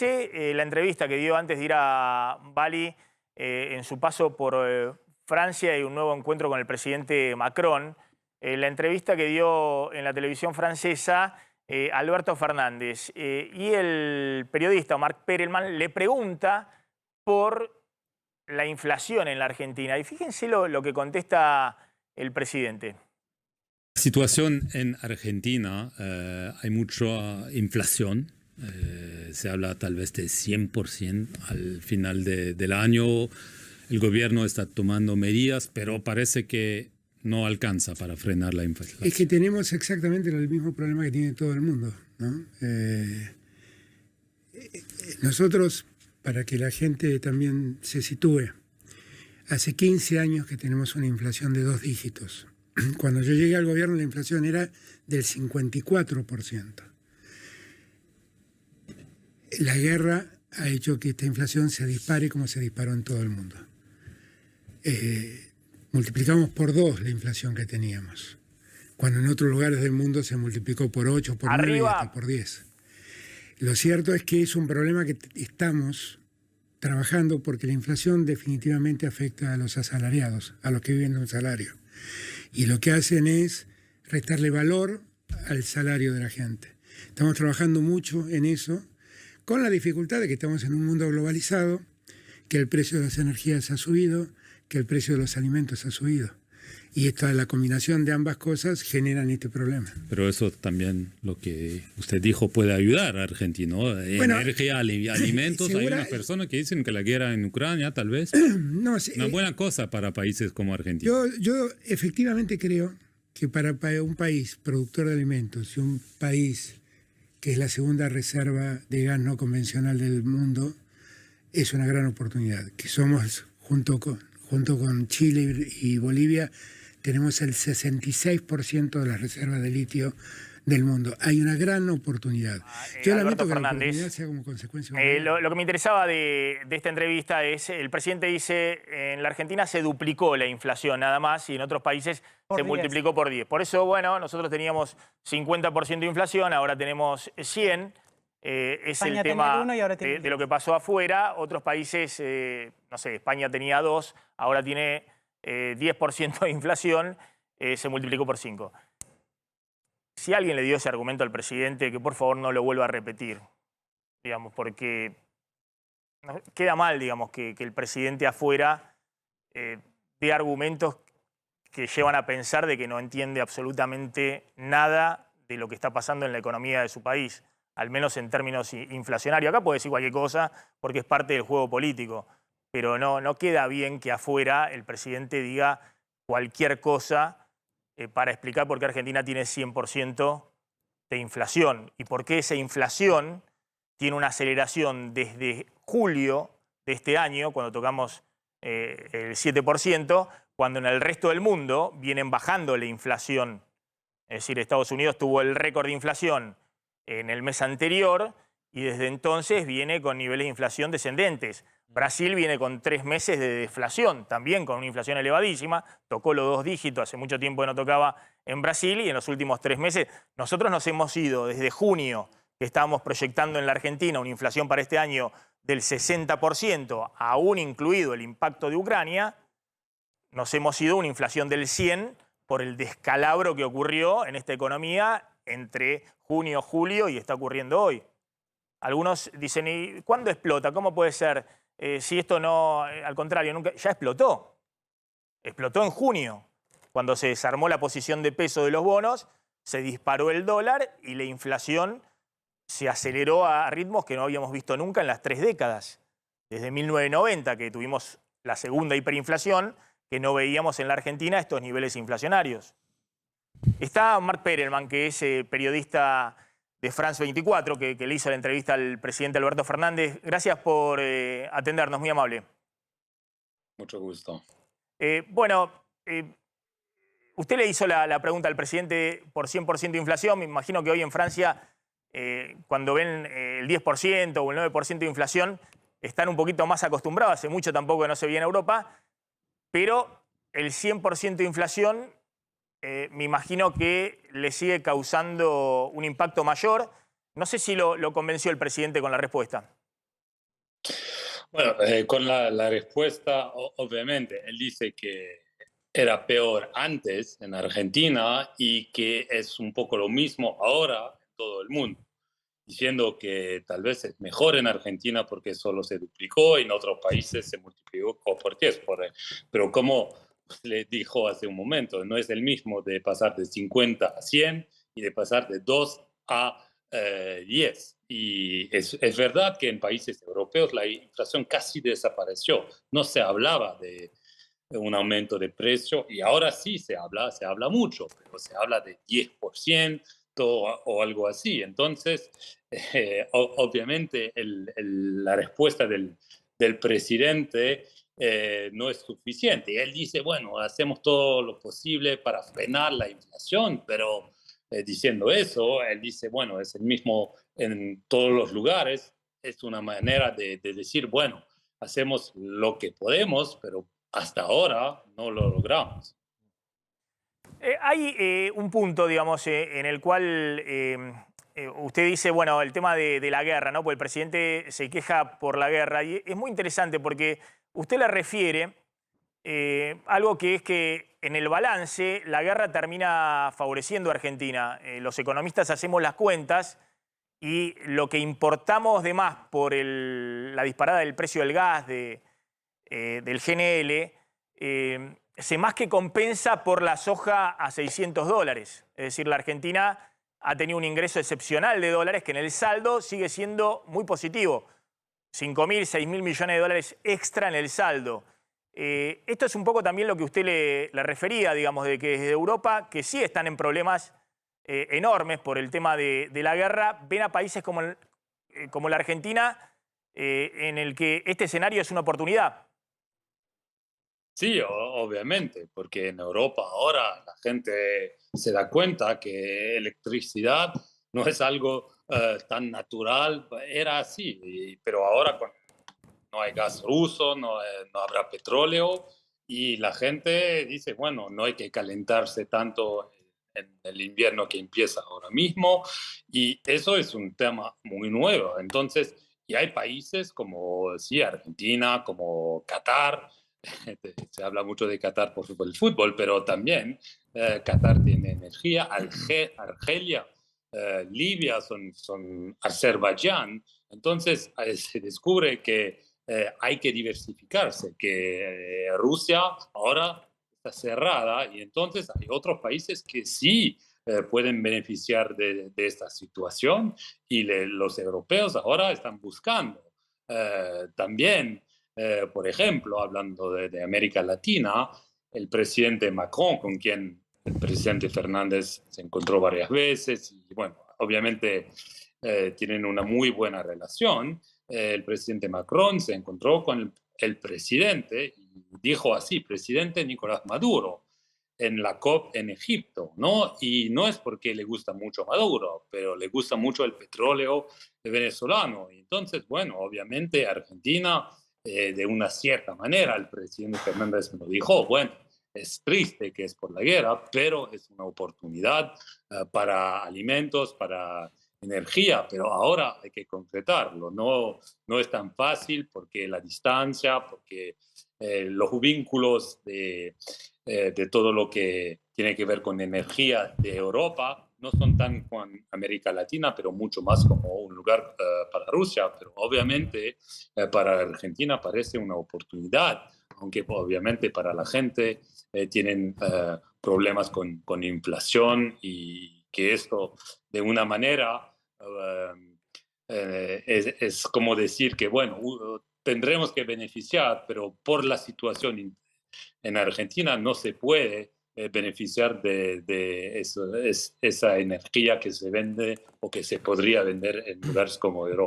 La entrevista que dio antes de ir a Bali en su paso por Francia y un nuevo encuentro con el presidente Macron. La entrevista que dio en la televisión francesa Alberto Fernández. Y el periodista Marc Perelman le pregunta por la inflación en la Argentina. Y fíjense lo que contesta el presidente. La situación en Argentina, hay mucha inflación. Se habla tal vez de 100% al final del año. El gobierno está tomando medidas, pero parece que no alcanza para frenar la inflación. Es que tenemos exactamente el mismo problema que tiene todo el mundo, ¿no? Nosotros, para que la gente también se sitúe, hace 15 años que tenemos una inflación de 2 dígitos. Cuando yo llegué al gobierno la inflación era del 54%. La guerra ha hecho que esta inflación se dispare como se disparó en todo el mundo. Multiplicamos por 2 la inflación que teníamos, cuando en otros lugares del mundo se multiplicó por 8, por 9 y hasta por 10. Lo cierto es que es un problema que estamos trabajando porque la inflación definitivamente afecta a los asalariados, a los que viven de un salario. Y lo que hacen es restarle valor al salario de la gente. Estamos trabajando mucho en eso, con la dificultad de que estamos en un mundo globalizado, que el precio de las energías ha subido, que el precio de los alimentos ha subido. Y la combinación de ambas cosas generan este problema. Pero eso también, lo que usted dijo, puede ayudar a Argentina, ¿no? Bueno, energía, alimentos. Hay unas personas que dicen que la guerra en Ucrania tal vez no, una buena cosa para países como Argentina. Yo efectivamente creo que para un país productor de alimentos y un país que es la segunda reserva de gas no convencional del mundo, es una gran oportunidad. Que somos, junto con Chile y Bolivia, tenemos el 66% de las reservas de litio del mundo. Hay una gran oportunidad. Yo lamento que la oportunidad sea como consecuencia. Lo que me interesaba de esta entrevista es, el presidente dice, en la Argentina se duplicó la inflación nada más y en otros países se multiplicó por 10. Por eso, bueno, nosotros teníamos 50% de inflación, ahora tenemos 100%. Es España el tema de lo que pasó afuera. Otros países, no sé, España tenía 2, ahora tiene 10% de inflación, se multiplicó por 5. Si alguien le dio ese argumento al presidente, que por favor no lo vuelva a repetir, digamos, porque queda mal, digamos, que el presidente afuera dé argumentos que llevan a pensar de que no entiende absolutamente nada de lo que está pasando en la economía de su país, al menos en términos inflacionarios. Acá puede decir cualquier cosa porque es parte del juego político, pero no queda bien que afuera el presidente diga cualquier cosa para explicar por qué Argentina tiene 100% de inflación y por qué esa inflación tiene una aceleración desde julio de este año, cuando tocamos el 7%, cuando en el resto del mundo vienen bajando la inflación. Es decir, Estados Unidos tuvo el récord de inflación en el mes anterior y desde entonces viene con niveles de inflación descendentes. Brasil viene con 3 meses de deflación, también con una inflación elevadísima, tocó los 2 dígitos, hace mucho tiempo que no tocaba en Brasil y en los últimos 3 meses nosotros nos hemos ido desde junio, que estábamos proyectando en la Argentina una inflación para este año del 60%, aún incluido el impacto de Ucrania, nos hemos ido a una inflación del 100% por el descalabro que ocurrió en esta economía entre junio, julio y está ocurriendo hoy. Algunos dicen, ¿y cuándo explota? ¿Cómo puede ser? Si esto no, al contrario, nunca, ya explotó. Explotó en junio, cuando se desarmó la posición de peso de los bonos, se disparó el dólar y la inflación se aceleró a ritmos que no habíamos visto nunca en las 3 décadas. Desde 1990, que tuvimos la segunda hiperinflación, que no veíamos en la Argentina estos niveles inflacionarios. Está Marc Perelman, que es periodista de France 24, que le hizo la entrevista al presidente Alberto Fernández. Gracias por atendernos, muy amable. Mucho gusto. Usted le hizo la pregunta al presidente por 100% de inflación. Me imagino que hoy en Francia, cuando ven el 10% o el 9% de inflación, están un poquito más acostumbrados. Hace mucho tampoco que no se veía en Europa. Pero el 100% de inflación me imagino que le sigue causando un impacto mayor. No sé si lo convenció el presidente con la respuesta. Bueno, con la respuesta, obviamente, él dice que era peor antes en Argentina y que es un poco lo mismo ahora en todo el mundo, diciendo que tal vez es mejor en Argentina porque solo se duplicó y en otros países se multiplicó por 10. Pero como le dijo hace un momento, no es el mismo de pasar de 50 a 100 y de pasar de 2 a 10. Y es verdad que en países europeos la inflación casi desapareció. No se hablaba de un aumento de precio y ahora sí se habla mucho, pero se habla de 10% o algo así. Entonces, obviamente la respuesta del presidente no es suficiente. Él dice, bueno, hacemos todo lo posible para frenar la inflación, pero diciendo eso, él dice, bueno, es el mismo en todos los lugares, es una manera de decir, bueno, hacemos lo que podemos, pero hasta ahora no lo logramos. Hay un punto, digamos, en el cual usted dice, bueno, el tema de la guerra, ¿no? Porque el presidente se queja por la guerra. Y es muy interesante porque usted le refiere algo que es que en el balance la guerra termina favoreciendo a Argentina. Los economistas hacemos las cuentas y lo que importamos de más por la disparada del precio del gas, del GNL, se más que compensa por la soja a $600. Es decir, la Argentina ha tenido un ingreso excepcional de dólares que en el saldo sigue siendo muy positivo. 5.000, 6.000 millones de dólares extra en el saldo. Esto es un poco también lo que usted le refería, digamos, de que desde Europa, que sí están en problemas enormes por el tema de la guerra, ven a países como la Argentina en el que este escenario es una oportunidad. Sí, obviamente, porque en Europa ahora la gente se da cuenta que electricidad no es algo tan natural, era así, pero ahora no hay gas ruso, no habrá petróleo y la gente dice, bueno, no hay que calentarse tanto en el invierno que empieza ahora mismo y eso es un tema muy nuevo. Entonces, y hay países como, sí, Argentina, como Qatar, se habla mucho de Qatar por el fútbol, pero también Qatar tiene energía, Argelia, Libia, son Azerbaiyán. Entonces se descubre que hay que diversificarse, que Rusia ahora está cerrada y entonces hay otros países que sí pueden beneficiar de esta situación y los europeos ahora están buscando también por ejemplo, hablando de América Latina, el presidente Macron, con quien el presidente Fernández se encontró varias veces, y bueno, obviamente tienen una muy buena relación. El presidente Macron se encontró con el presidente y dijo así, presidente Nicolás Maduro, en la COP en Egipto, ¿no? Y no es porque le gusta mucho Maduro, pero le gusta mucho el petróleo venezolano. Entonces, bueno, obviamente Argentina de una cierta manera. El presidente Fernández me lo dijo, bueno, es triste que es por la guerra, pero es una oportunidad para alimentos, para energía, pero ahora hay que concretarlo. No es tan fácil porque la distancia, porque los vínculos de todo lo que tiene que ver con energía de Europa no son tan con América Latina, pero mucho más como un lugar para Rusia. Pero obviamente para Argentina parece una oportunidad, aunque obviamente para la gente tienen problemas con inflación y que esto de una manera es como decir que, bueno, tendremos que beneficiar, pero por la situación en Argentina no se puede beneficiar de esa energía que se vende o que se podría vender en lugares como Europa.